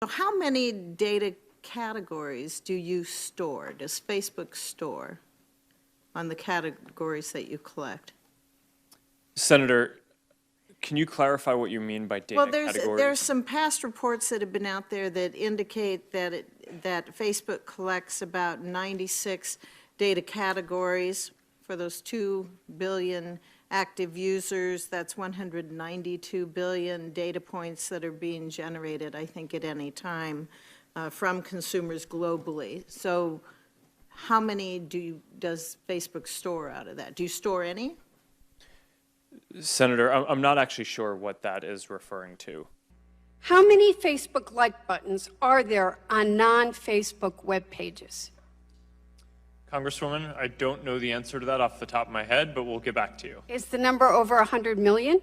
So how many data categories do you store, does Facebook store on the categories that you collect? Senator, can you clarify what you mean by data categories? Well, there's some past reports that have been out there that indicate that Facebook collects about 96 data categories for those 2 billion active users. That's 192 billion data points that are being generated, I think, at any time from consumers globally. So how many does Facebook store out of that? Do you store any? Senator, I'm not actually sure what that is referring to. How many Facebook like buttons are there on non-Facebook web pages? Congresswoman, I don't know the answer to that off the top of my head, but we'll get back to you. Is the number over 100 million?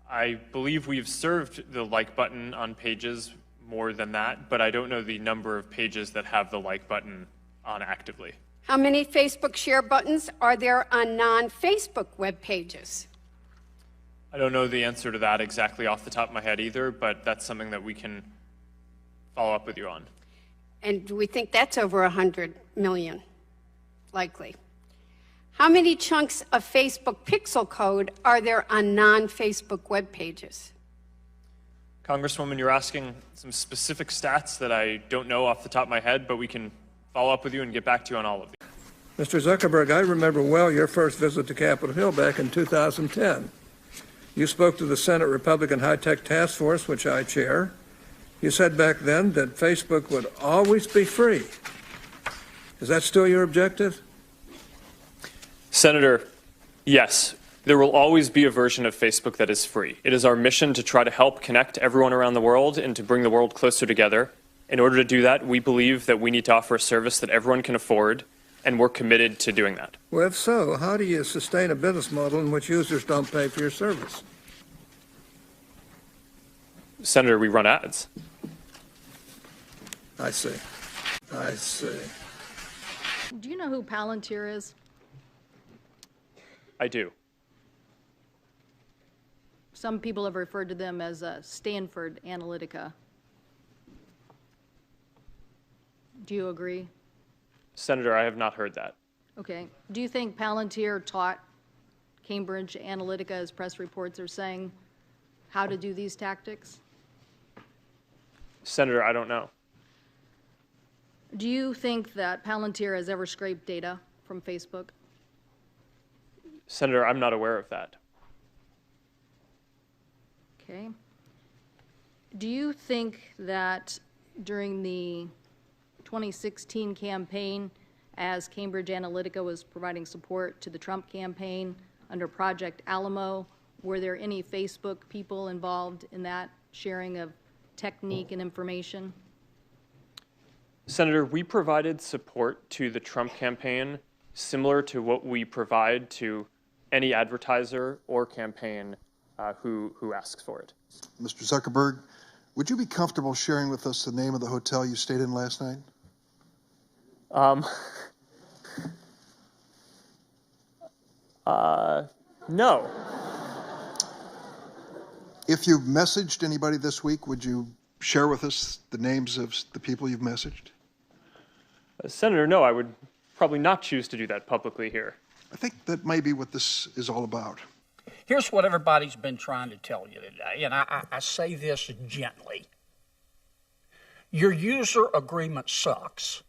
I believe we've served the like button on pages more than that, but I don't know the number of pages that have the like button on actively. How many Facebook share buttons are there on non-Facebook web pages? I don't know the answer to that exactly off the top of my head either, but that's something that we can follow up with you on. And do we think that's over 100 million? Likely. How many chunks of Facebook pixel code are there on non-Facebook web pages? Congresswoman, you're asking some specific stats that I don't know off the top of my head, but we can follow up with you and get back to you on all of these. Mr. Zuckerberg, I remember well your first visit to Capitol Hill back in 2010. You spoke to the Senate Republican High-Tech Task Force, which I chair. You said back then that Facebook would always be free. Is that still your objective? Senator, yes, there will always be a version of Facebook that is free. It is our mission to try to help connect everyone around the world and to bring the world closer together. In order to do that, we believe that we need to offer a service that everyone can afford, and we're committed to doing that. Well, if so, how do you sustain a business model in which users don't pay for your service? Senator, we run ads. I see. I see. Do you know who Palantir is? I do. Some people have referred to them as Stanford Analytica. Do you agree? Senator, I have not heard that. Okay. Do you think Palantir taught Cambridge Analytica, as press reports are saying, how to do these tactics? Senator, I don't know. Do you think that Palantir has ever scraped data from Facebook? Senator, I'm not aware of that. Okay. Do you think that during the 2016 campaign, as Cambridge Analytica was providing support to the Trump campaign under Project Alamo, were there any Facebook people involved in that sharing of technique and information? Senator, we provided support to the Trump campaign similar to what we provide to any advertiser or campaign who asks for it. Mr. Zuckerberg, would you be comfortable sharing with us the name of the hotel you stayed in last night? No. If you've messaged anybody this week, would you share with us the names of the people you've messaged? Senator, no, I would probably not choose to do that publicly here. I think that may be what this is all about. Here's what everybody's been trying to tell you today, and I say this gently. Your user agreement sucks.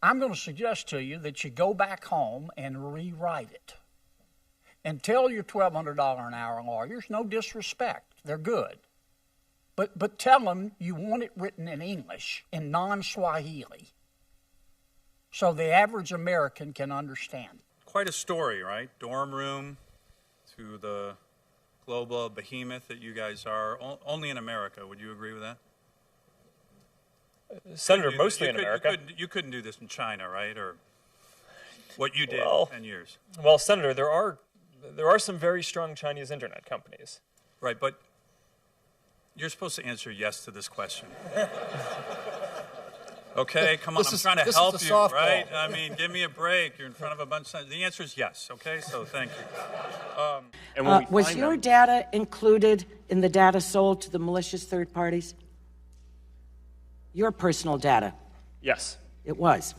I'm going to suggest to you that you go back home and rewrite it. And tell your $1,200 an hour lawyers, no disrespect, they're good. But tell them you want it written in English, in non-Swahili, so the average American can understand. Quite a story, right? Dorm room to the global behemoth that you guys are, only in America. Would you agree with that? Senator, mostly in America. You couldn't do this in China, right? Or what you did in 10 years. Well, Senator, there are some very strong Chinese internet companies. Right, but you're supposed to answer yes to this question. Okay, come on, I'm trying to help you, right? I mean, give me a break. You're in front of a bunch of... The answer is yes, okay? So thank you. And when we Was find your them- data included in the data sold to the malicious third parties? Your personal data? Yes. It was.